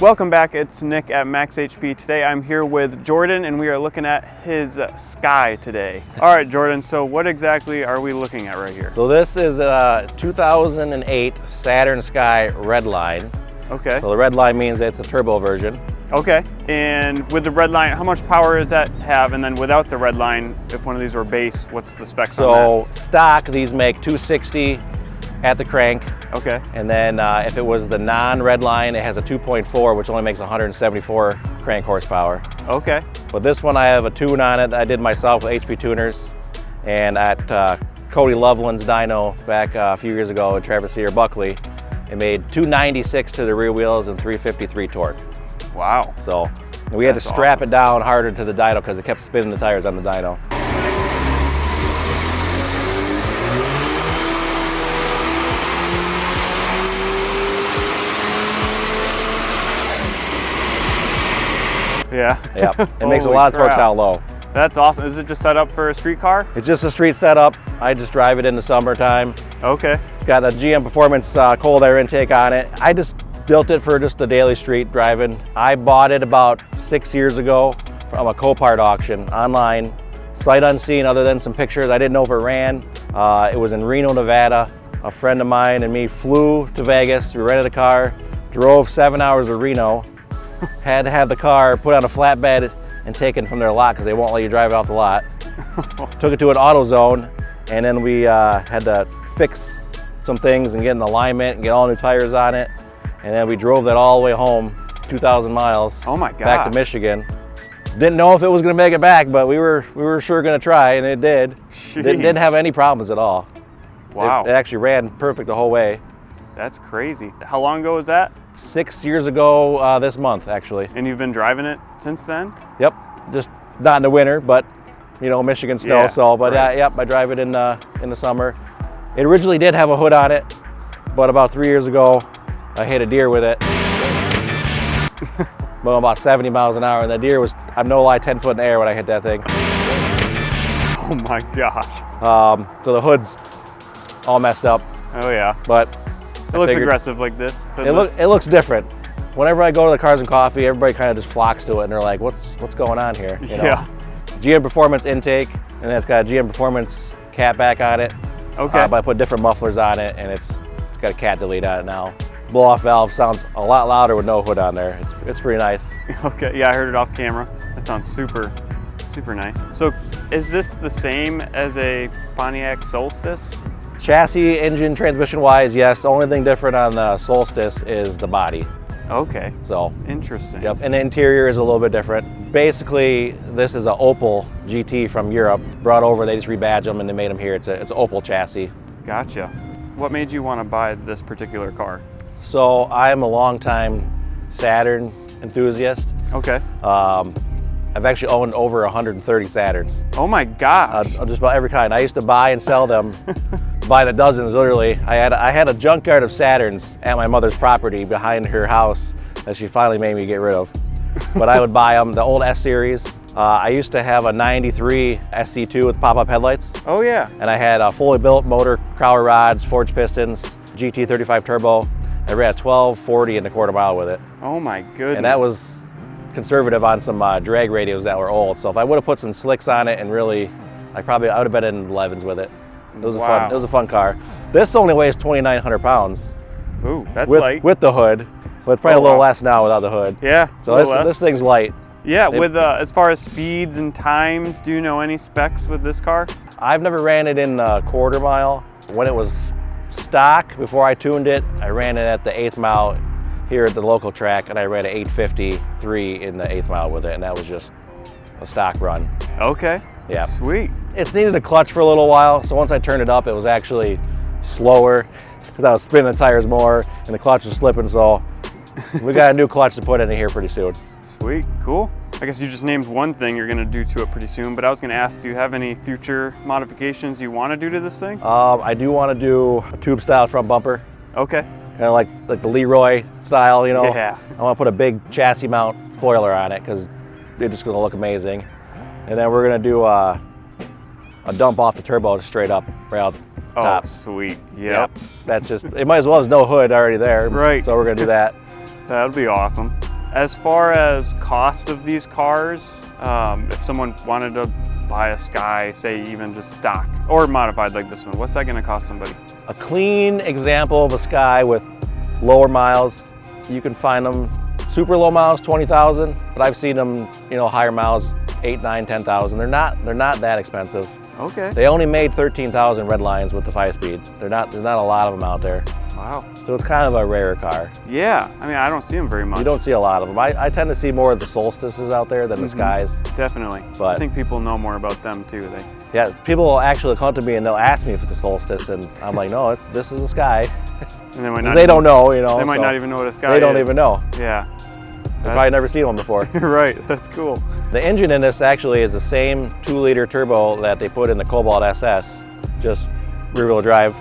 Welcome back, it's Nick at Max HP. Today I'm here with Jordan and we are looking at his Sky today. All right, Jordan, so what exactly are we looking at right here? So this is a 2008 Saturn Sky Redline. Okay. So the Redline means it's a turbo version. Okay, and with the Redline, how much power does that have? And then without the Redline, if one of these were base, what's the specs on that? So stock, these make 260 at the crank. Okay. And then if it was the non-Redline, it has a 2.4, which only makes 174 crank horsepower. Okay. But this one, I have a tune on it. I did myself with HP tuners. And at Cody Loveland's dyno back a few years ago in Traverse City or Buckley, it made 296 to the rear wheels and 353 torque. Wow. So we had to strap it down harder to the dyno because it kept spinning the tires on the dyno. Yeah. Yep. It makes a lot of torque down low. That's awesome. Is it just set up for a street car? It's just a street setup. I just drive it in the summertime. Okay. It's got a GM Performance cold air intake on it. I just built it for just the daily street driving. I bought it about 6 years ago from a Copart auction online. Sight unseen other than some pictures. I didn't know if it ran. It was in Reno, Nevada. A friend of mine and me flew to Vegas. We rented a car, drove 7 hours to Reno. Had to have the car put on a flatbed and taken from their lot because they won't let you drive it off the lot. Took it to an AutoZone, and then we had to fix some things and get an alignment and get all new tires on it. And then we drove that all the way home, 2,000 miles. Oh my gosh. Back to Michigan. Didn't know if it was going to make it back, but we were sure going to try, and it did. Didn't have any problems at all. Wow. It actually ran perfect the whole way. That's crazy. How long ago was that? 6 years ago this month, actually. And you've been driving it since then? Yep, just not in the winter, but you know, Michigan snow. Yeah, so, but right. yep, I drive it in the summer. It originally did have a hood on it, but about 3 years ago, I hit a deer with it. Well, about 70 miles an hour, and the deer was, I'm no lie, 10 foot in the air when I hit that thing. Oh my gosh. So the hood's all messed up. Oh yeah. But it looks aggressive like this. It looks different. Whenever I go to the Cars and Coffee, everybody kind of just flocks to it, and they're like, "What's going on here?" You know? Yeah. GM Performance intake, and then it's got a GM Performance cat back on it. Okay. But I put different mufflers on it, and it's got a cat delete on it now. Blow-off valve sounds a lot louder with no hood on there. It's pretty nice. Okay. Yeah, I heard it off camera. That sounds super nice. So, is this the same as a Pontiac Solstice? Chassis, engine, transmission-wise, yes. The only thing different on the Solstice is the body. Okay. So interesting. Yep, and the interior is a little bit different. Basically, this is an Opel GT from Europe. Brought over, they just rebadged them and they made them here. It's an Opel chassis. Gotcha. What made you want to buy this particular car? So I'm a longtime Saturn enthusiast. Okay. I've actually owned over 130 Saturns. Oh my gosh. Just about every kind. I used to buy and sell them by the dozens, literally. I had a junkyard of Saturns at my mother's property behind her house that she finally made me get rid of. But I would buy them, the old S-Series. I used to have a 93 SC2 with pop-up headlights. Oh yeah. And I had a fully built motor, crawler rods, forged pistons, GT35 turbo. I ran a 1240 in the quarter mile with it. Oh my goodness. And that was conservative on some drag radios that were old. So if I would have put some slicks on it and really, I would have been in 11s with it. It was a fun car. This only weighs 2,900 pounds. Ooh, that's light. With the hood, but it's probably a little less now without the hood. Yeah. So this thing's light. Yeah. With as far as speeds and times, do you know any specs with this car? I've never ran it in quarter mile. When it was stock, before I tuned it, I ran it at the 8th mile here at the local track, and I ran an 8:53 in the 8th mile with it, and that was just a stock run. Okay. Yeah. Sweet. It's needed a clutch for a little while, so once I turned it up, it was actually slower because I was spinning the tires more and the clutch was slipping, so we got a new clutch to put in here pretty soon. Sweet, cool. I guess you just named one thing you're gonna do to it pretty soon, but I was gonna ask, do you have any future modifications you wanna do to this thing? I do want to do a tube style front bumper. Okay. Kind of like the Leroy style, you know? Yeah. I want to put a big chassis mount spoiler on it because it's just going to look amazing. And then we're going to do a dump off the turbo straight up right out the top. Oh, sweet. Yep. That's just, it might as well, there's no hood already there. Right. So we're going to do that. That'd be awesome. As far as cost of these cars, if someone wanted to buy a Sky, say even just stock or modified like this one, what's that going to cost somebody? A clean example of a Sky with lower miles, you can find them super low miles, 20,000, but I've seen them, you know, higher miles, 8, 9, 10,000. They're not that expensive. Okay. They only made 13,000 red lines with the 5-speed. There's not a lot of them out there. Wow. So it's kind of a rare car. Yeah, I mean, I don't see them very much. You don't see a lot of them. I tend to see more of the Solstices out there than the Skies. Definitely. But I think people know more about them too. Yeah, people will actually come to me and they'll ask me if it's a Solstice, and I'm like, no, this is a Sky. And they don't know, you know. They might not even know what a Sky is. They don't even know. Yeah. They've probably never seen one before. You're right, that's cool. The engine in this actually is the same 2-liter turbo that they put in the Cobalt SS, just rear-wheel drive.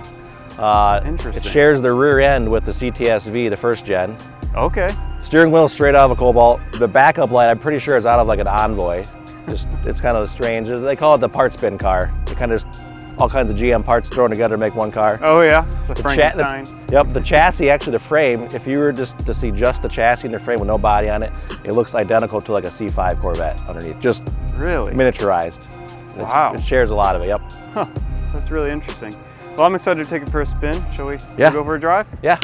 Interesting. It shares the rear end with the CTS-V, the first gen. Okay. Steering wheel straight out of a Cobalt. The backup light, I'm pretty sure, is out of like an Envoy. It's kind of strange. They call it the parts bin car. They kind of just all kinds of GM parts thrown together to make one car. Oh yeah, the Frankenstein. Yep, the chassis, actually the frame, if you were just to see just the chassis and the frame with no body on it, it looks identical to like a C5 Corvette underneath, just really miniaturized. Wow. It shares a lot of it, yep. Huh, that's really interesting. Well, I'm excited to take it for a spin. Shall we go for a drive? Yeah.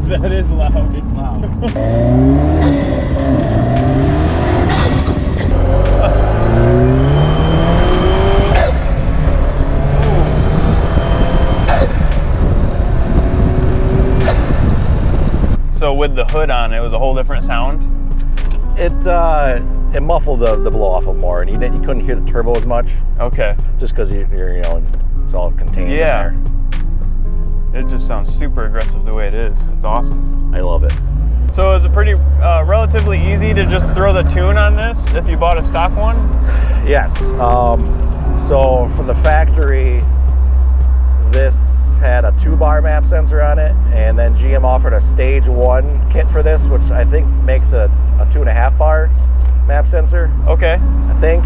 That is loud. It's loud. So with the hood on, it was a whole different sound? It muffled the blow off more, and you couldn't hear the turbo as much. Okay. Just because you're you know, it's all contained in there. It just sounds super aggressive the way it is. It's awesome. I love it. So is it pretty relatively easy to just throw the tune on this if you bought a stock one? Yes. So from the factory, this had a 2-bar map sensor on it, and then GM offered a stage 1 kit for this, which I think makes a 2.5-bar map sensor. Okay. I think.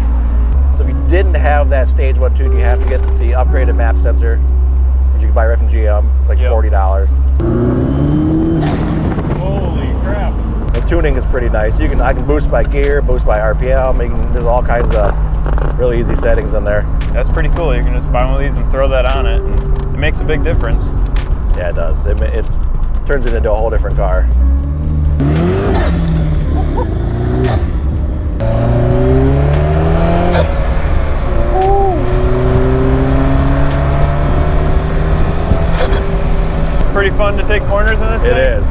So if you didn't have that stage 1 tune, you have to get the upgraded map sensor, which you can buy right from GM. It's like $40. Holy crap. The tuning is pretty nice. I can boost by gear, boost by RPM. There's all kinds of really easy settings in there. That's pretty cool. You can just buy one of these and throw that on it, and it makes a big difference. Yeah, it does. It turns it into a whole different car. Pretty fun to take corners in this thing? It is.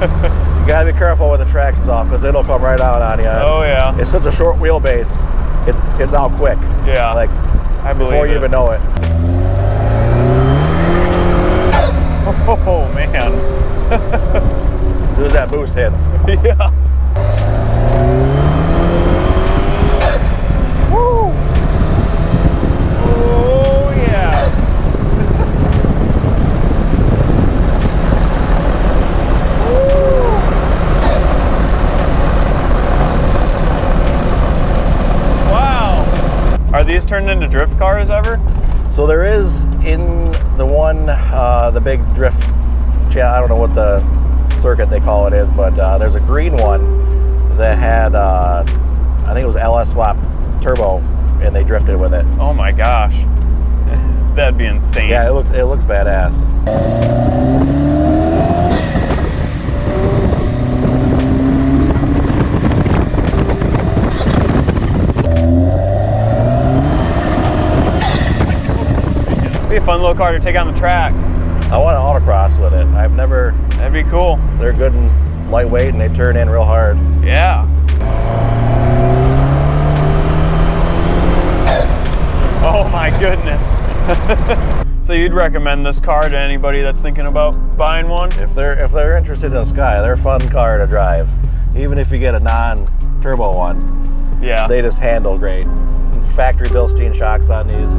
You gotta be careful when the traction's off, because it'll come right out on you. Oh yeah. It's such a short wheelbase. It's out quick. Yeah. Like I believe before you even know it. Oh man. As soon as that boost hits. Yeah. Woo! Oh yeah. Wow. Are these turned into drift cars ever? So there is in the one, the big drift channel, I don't know what the circuit they call it is, but there's a green one that had, I think it was LS swap turbo, and they drifted with it. Oh my gosh. That'd be insane. Yeah, it looks badass. Be a fun little car to take on the track. I want to autocross with it. I've never. That'd be cool. They're good and lightweight, and they turn in real hard. Yeah. Oh my goodness. So you'd recommend this car to anybody that's thinking about buying one? If they're interested in a Sky, they're a fun car to drive. Even if you get a non-turbo one, Yeah. they just handle great. Factory Bilstein shocks on these.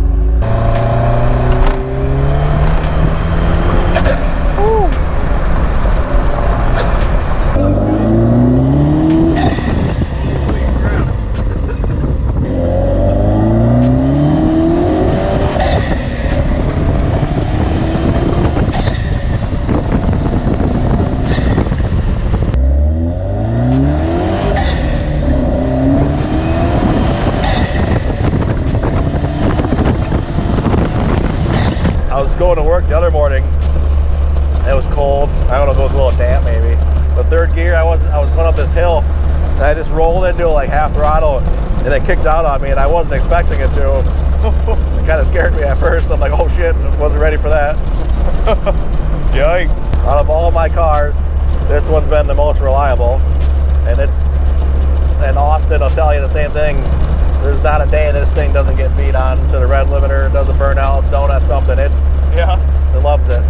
I was going to work the other morning. It was cold. I don't know if it was a little damp maybe. The third gear, I was going up this hill and I just rolled into it like half throttle and it kicked out on me and I wasn't expecting it to. It kind of scared me at first. I'm like, oh shit, wasn't ready for that. Yikes. Out of all my cars, this one's been the most reliable. And in Austin, I'll tell you the same thing. There's not a day that this thing doesn't get beat on to the red limiter, doesn't burn out, donut something. It Yeah. loves it.